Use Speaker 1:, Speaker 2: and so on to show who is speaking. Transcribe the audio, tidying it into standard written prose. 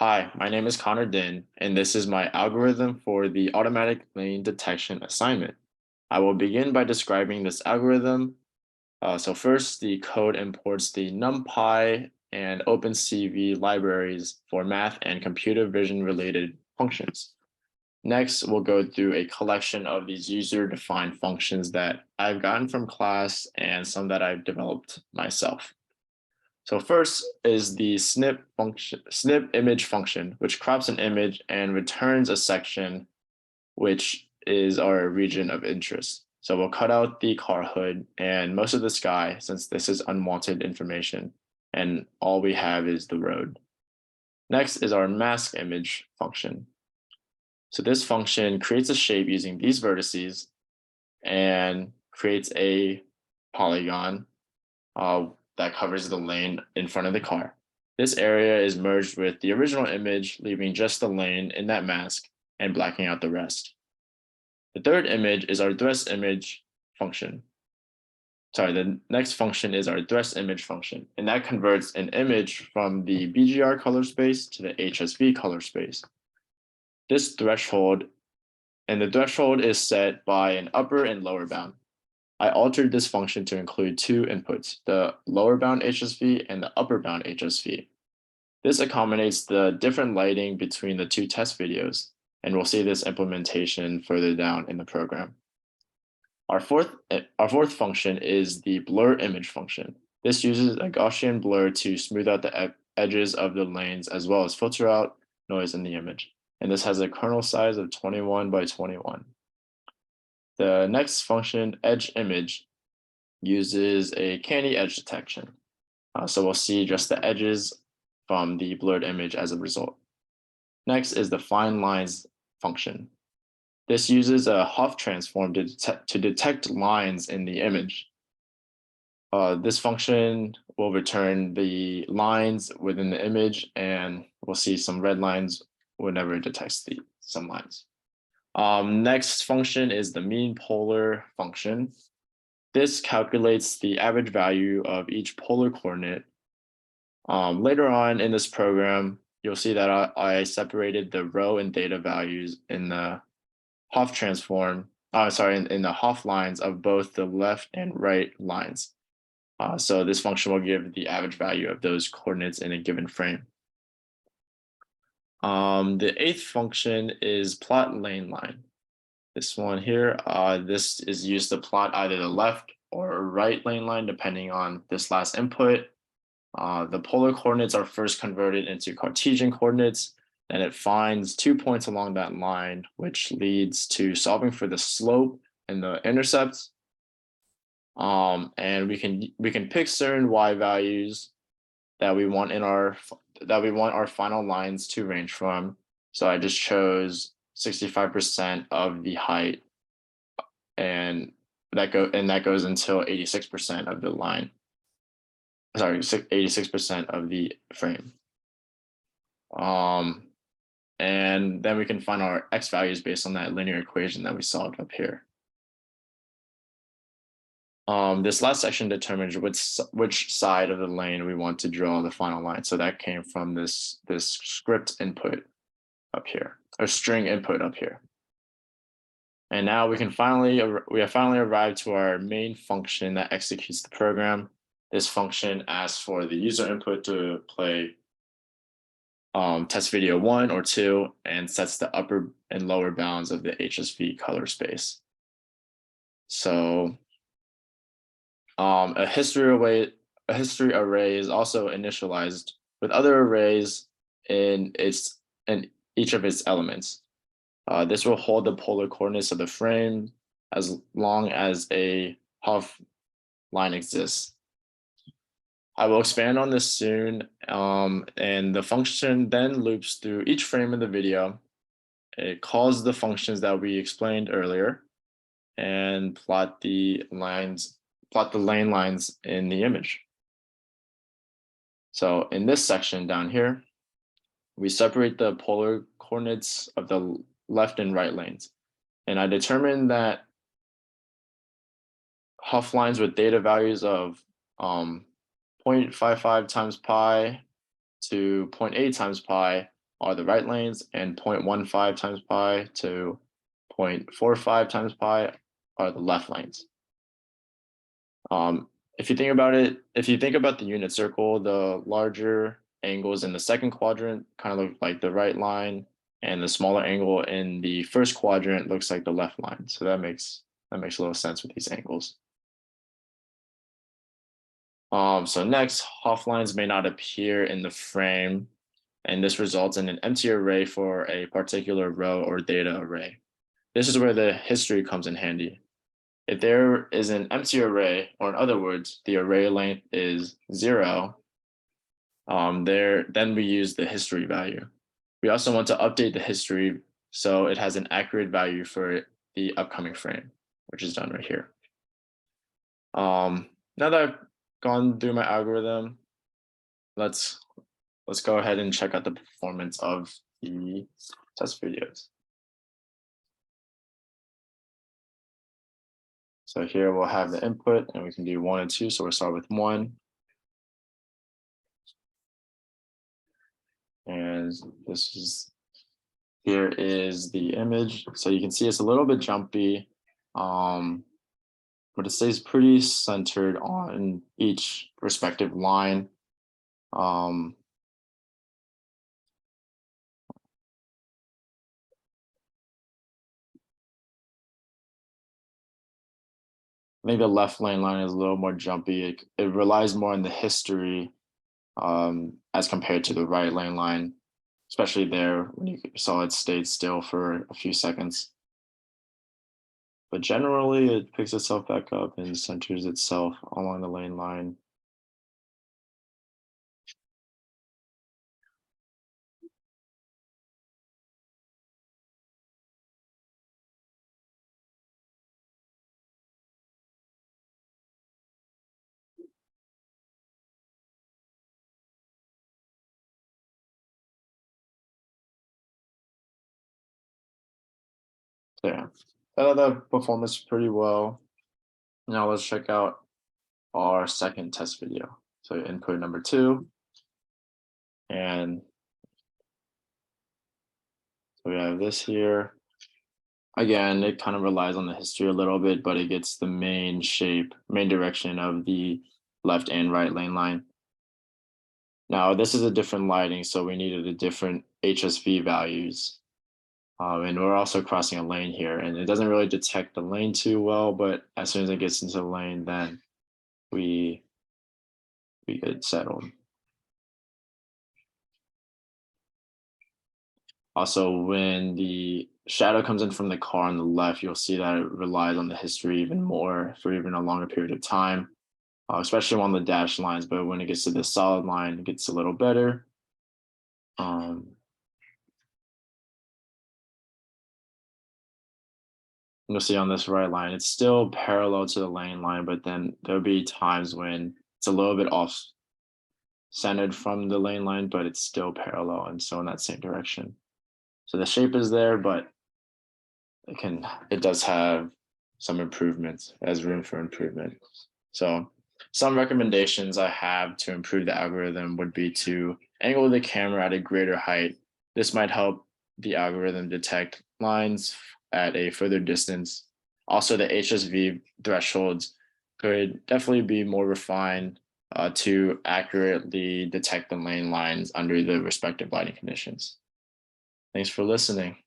Speaker 1: Hi, my name is Connor Din, and this is my algorithm for the automatic lane detection assignment. I will begin by describing this algorithm. So first, the code imports the NumPy and OpenCV libraries for math and computer vision related functions. Next, we'll go through a collection of these user-defined functions that I've gotten from class and some that I've developed myself. So first is the snip image function, which crops an image and returns a section, which is our region of interest. So we'll cut out the car hood and most of the sky since this is unwanted information and all we have is the road. Next is our mask image function. So this function creates a shape using these vertices and creates a polygon that covers the lane in front of the car. This area is merged with the original image, leaving just the lane in that mask and blacking out the rest. The third image is our address image function. Sorry, the next function is our address image function, and that converts an image from the BGR color space to the HSV color space. This threshold, and the threshold is set by an upper and lower bound. I altered this function to include two inputs, the lower bound HSV and the upper bound HSV. This accommodates the different lighting between the two test videos, and we'll see this implementation further down in the program. Our fourth function is the blur image function. This uses a Gaussian blur to smooth out the edges of the lanes as well as filter out noise in the image. And this has a kernel size of 21 by 21. The next function, edge image, uses a candy edge detection. So we'll see just the edges from the blurred image as a result. Next is the fine lines function. This uses a Hoff transform to detect lines in the image. This function will return the lines within the image, and we'll see some red lines whenever it detects some lines. Next function is the mean polar function. This calculates the average value of each polar coordinate. Later on in this program, you'll see that I separated the row and data values in the Hoff transform, in the Hoff lines of both the left and right lines. So this function will give the average value of those coordinates in a given frame. The eighth function is plot lane line. This one here, this is used to plot either the left or right lane line depending on this last input. The polar coordinates are first converted into Cartesian coordinates, and it finds 2 points along that line, which leads to solving for the slope and the intercepts. And we can pick certain y values that we want our final lines to range from. So I just chose 65% of the height, and that goes until 86% of the line. Sorry, 86% of the frame. And then we can find our x values based on that linear equation that we solved up here. This last section determines which side of the lane we want to draw the final line. So that came from this script input up here, or string input up here. And now we have finally arrived to our main function that executes the program. This function asks for the user input to play test video 1 or 2 and sets the upper and lower bounds of the HSV color space. So a history array is also initialized with other arrays in each of its elements. This will hold the polar coordinates of the frame as long as a Hoff line exists. I will expand on this soon, and the function then loops through each frame of the video. It calls the functions that we explained earlier and plot the lane lines in the image. So in this section down here, we separate the polar coordinates of the left and right lanes. And I determined that Hoff lines with data values of 0.55 times pi to 0.8 times pi are the right lanes, and 0.15 times pi to 0.45 times pi are the left lanes. If you think about it, if you think about the unit circle, the larger angles in the second quadrant kind of look like the right line, and the smaller angle in the first quadrant looks like the left line. So that makes a little sense with these angles. So next, Hoff lines may not appear in the frame, and this results in an empty array for a particular row or data array. This is where the history comes in handy. If there is an empty array, or in other words, the array length is 0, then we use the history value. We also want to update the history so it has an accurate value for the upcoming frame, which is done right here. Now that I've gone through my algorithm, let's go ahead and check out the performance of the test videos. So here we'll have the input, and we can do 1 and 2. So we'll start with 1. And here is the image. So you can see it's a little bit jumpy, but it stays pretty centered on each respective line. I think the left lane line is a little more jumpy. It relies more on the history as compared to the right lane line, especially there when you saw it stayed still for a few seconds. But generally, it picks itself back up and centers itself along the lane line. So yeah, I thought that performance pretty well. Now let's check out our second test video. So input number 2. And so we have this here. Again, it kind of relies on the history a little bit, but it gets the main direction of the left and right lane line. Now, this is a different lighting, so we needed a different HSV values. And we're also crossing a lane here, and it doesn't really detect the lane too well, but as soon as it gets into the lane, then we get settled. Also, when the shadow comes in from the car on the left, you'll see that it relies on the history even more for even a longer period of time, especially on the dashed lines. But when it gets to the solid line, it gets a little better. You'll see on this right line, it's still parallel to the lane line, but then there'll be times when it's a little bit off centered from the lane line, but it's still parallel and so in that same direction. So the shape is there, but it does have some improvements, it has room for improvement. So some recommendations I have to improve the algorithm would be to angle the camera at a greater height. This might help the algorithm detect lines at a further distance. Also, the HSV thresholds could definitely be more refined to accurately detect the lane lines under the respective lighting conditions. Thanks for listening.